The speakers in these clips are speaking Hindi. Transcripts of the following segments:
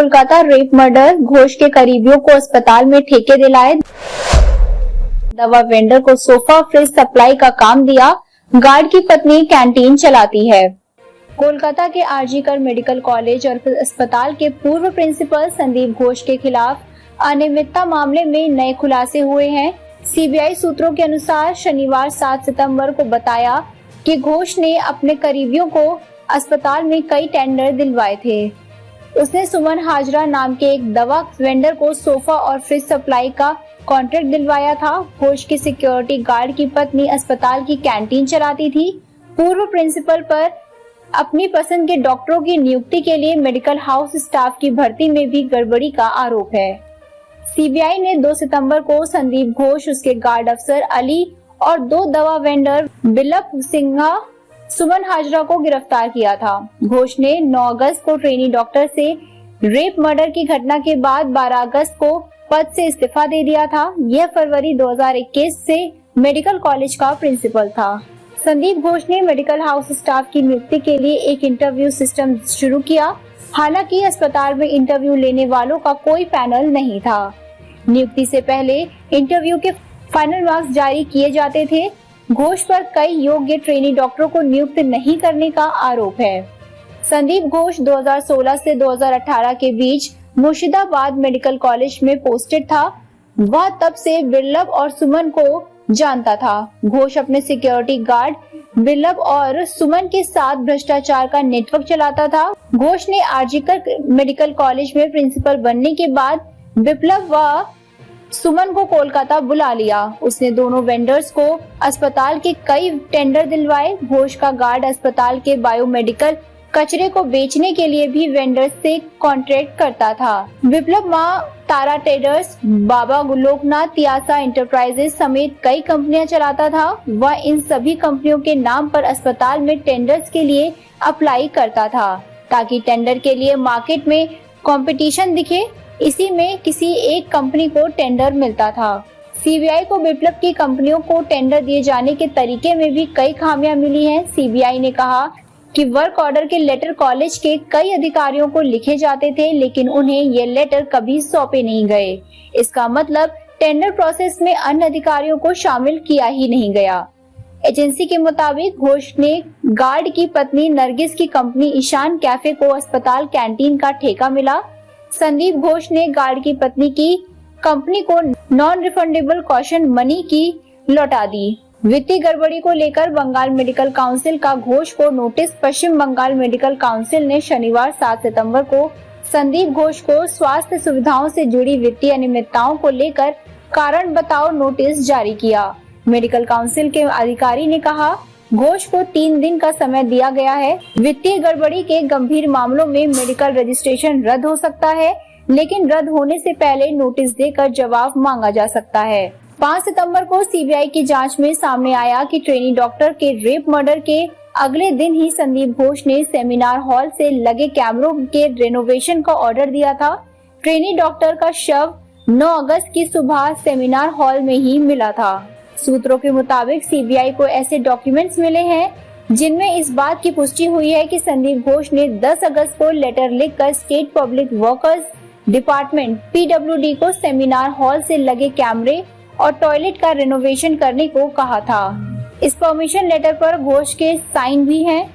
कोलकाता रेप मर्डर, घोष के करीबियों को अस्पताल में ठेके दिलाए, दवा वेंडर को सोफा फ्रिज सप्लाई का काम दिया, गार्ड की पत्नी कैंटीन चलाती है। कोलकाता के आरजीकर मेडिकल कॉलेज और अस्पताल के पूर्व प्रिंसिपल संदीप घोष के खिलाफ अनियमितता मामले में नए खुलासे हुए हैं। सीबीआई सूत्रों के अनुसार शनिवार 7 सितंबर को बताया कि घोष ने अपने करीबियों को अस्पताल में कई टेंडर दिलवाए थे। उसने सुमन हाजरा नाम के एक दवा वेंडर को सोफा और फ्रिज सप्लाई का कॉन्ट्रैक्ट दिलवाया था। घोष की सिक्योरिटी गार्ड की पत्नी अस्पताल की कैंटीन चलाती थी। पूर्व प्रिंसिपल पर अपनी पसंद के डॉक्टरों की नियुक्ति के लिए मेडिकल हाउस स्टाफ की भर्ती में भी गड़बड़ी का आरोप है। सीबीआई ने 2 सितंबर को संदीप घोष, उसके गार्ड अफसर अली और 2 दवा वेंडर बिलप सिंघा, सुमन हाजरा को गिरफ्तार किया था। घोष ने 9 अगस्त को ट्रेनी डॉक्टर से रेप मर्डर की घटना के बाद 12 अगस्त को पद से इस्तीफा दे दिया था। यह फरवरी 2021 से मेडिकल कॉलेज का प्रिंसिपल था। संदीप घोष ने मेडिकल हाउस स्टाफ की नियुक्ति के लिए एक इंटरव्यू सिस्टम शुरू किया। हालांकि अस्पताल में इंटरव्यू लेने वालों का कोई पैनल नहीं था। नियुक्ति से पहले इंटरव्यू के फाइनल मार्क्स जारी किए जाते थे। घोष पर कई योग्य ट्रेनी डॉक्टरों को नियुक्त नहीं करने का आरोप है। संदीप घोष 2016 से 2018 के बीच मुर्शिदाबाद मेडिकल कॉलेज में पोस्टेड था। वह तब से बिरलभ और सुमन को जानता था। घोष अपने सिक्योरिटी गार्ड बिरलभ और सुमन के साथ भ्रष्टाचार का नेटवर्क चलाता था। घोष ने आरजीकर मेडिकल कॉलेज में प्रिंसिपल बनने के बाद बिप्लब व सुमन को कोलकाता बुला लिया। उसने दोनों वेंडर्स को अस्पताल के कई टेंडर दिलवाए। घोष का गार्ड अस्पताल के बायोमेडिकल कचरे को बेचने के लिए भी वेंडर्स से कॉन्ट्रैक्ट करता था। विप्लव मां तारा ट्रेडर्स, बाबा लोकनाथ तियासा एंटरप्राइजेस समेत कई कंपनियां चलाता था। वह इन सभी कंपनियों के नाम पर अस्पताल में टेंडर्स के लिए अप्लाई करता था ताकि टेंडर के लिए मार्केट में कंपटीशन दिखे। इसी में किसी एक कंपनी को टेंडर मिलता था। सीबीआई को विप्लव की कंपनियों को टेंडर दिए जाने के तरीके में भी कई खामियां मिली हैं। सीबीआई ने कहा कि वर्क ऑर्डर के लेटर कॉलेज के कई अधिकारियों को लिखे जाते थे, लेकिन उन्हें ये लेटर कभी सौंपे नहीं गए। इसका मतलब टेंडर प्रोसेस में अन्य अधिकारियों को शामिल किया ही नहीं गया। एजेंसी के मुताबिक घोष ने गार्ड की पत्नी नरगिस की कंपनी ईशान कैफे को अस्पताल कैंटीन का ठेका मिला। संदीप घोष ने गार्ड की पत्नी की कंपनी को नॉन रिफंडेबल कॉशन मनी की लौटा दी। वित्तीय गड़बड़ी को लेकर बंगाल मेडिकल काउंसिल का घोष को नोटिस। पश्चिम बंगाल मेडिकल काउंसिल ने शनिवार 7 सितंबर को संदीप घोष को स्वास्थ्य सुविधाओं से जुड़ी वित्तीय अनियमितताओं को लेकर कारण बताओ नोटिस जारी किया। मेडिकल काउंसिल के अधिकारी ने कहा, घोष को 3 दिन का समय दिया गया है। वित्तीय गड़बड़ी के गंभीर मामलों में मेडिकल रजिस्ट्रेशन रद्द हो सकता है, लेकिन रद्द होने से पहले नोटिस देकर जवाब मांगा जा सकता है। 5 सितंबर को सीबीआई की जांच में सामने आया कि ट्रेनी डॉक्टर के रेप मर्डर के अगले दिन ही संदीप घोष ने सेमिनार हॉल से लगे कैमरों के रेनोवेशन का ऑर्डर दिया था। ट्रेनी डॉक्टर का शव 9 अगस्त की सुबह सेमिनार हॉल में ही मिला था। सूत्रों के मुताबिक सीबीआई को ऐसे डॉक्यूमेंट्स मिले हैं जिनमें इस बात की पुष्टि हुई है कि संदीप घोष ने 10 अगस्त को लेटर लिखकर state public workers department PWD को सेमिनार हॉल से लगे कैमरे और टॉयलेट का रेनोवेशन करने को कहा था। इस परमिशन लेटर पर घोष के साइन भी हैं।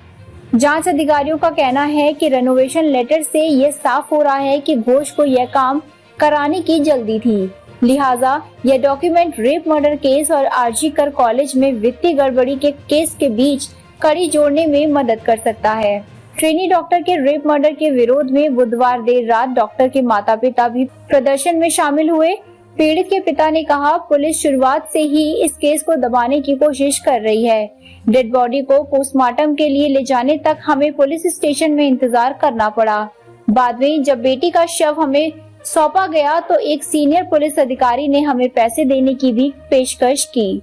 जांच अधिकारियों का कहना है कि रेनोवेशन लेटर से यह साफ हो रहा है कि घोष को यह काम कराने की जल्दी थी। लिहाजा यह डॉक्यूमेंट रेप मर्डर केस और आरजीकर कॉलेज में वित्तीय गड़बड़ी के केस के बीच कड़ी जोड़ने में मदद कर सकता है। ट्रेनी डॉक्टर के रेप मर्डर के विरोध में बुधवार देर रात डॉक्टर के माता पिता भी प्रदर्शन में शामिल हुए। पीड़ित के पिता ने कहा, पुलिस शुरुआत से ही इस केस को दबाने की कोशिश कर रही है। डेड बॉडी को पोस्टमार्टम के लिए ले जाने तक हमें पुलिस स्टेशन में इंतजार करना पड़ा। बाद में जब बेटी का शव हमें सौंपा गया तो एक सीनियर पुलिस अधिकारी ने हमें पैसे देने की भी पेशकश की।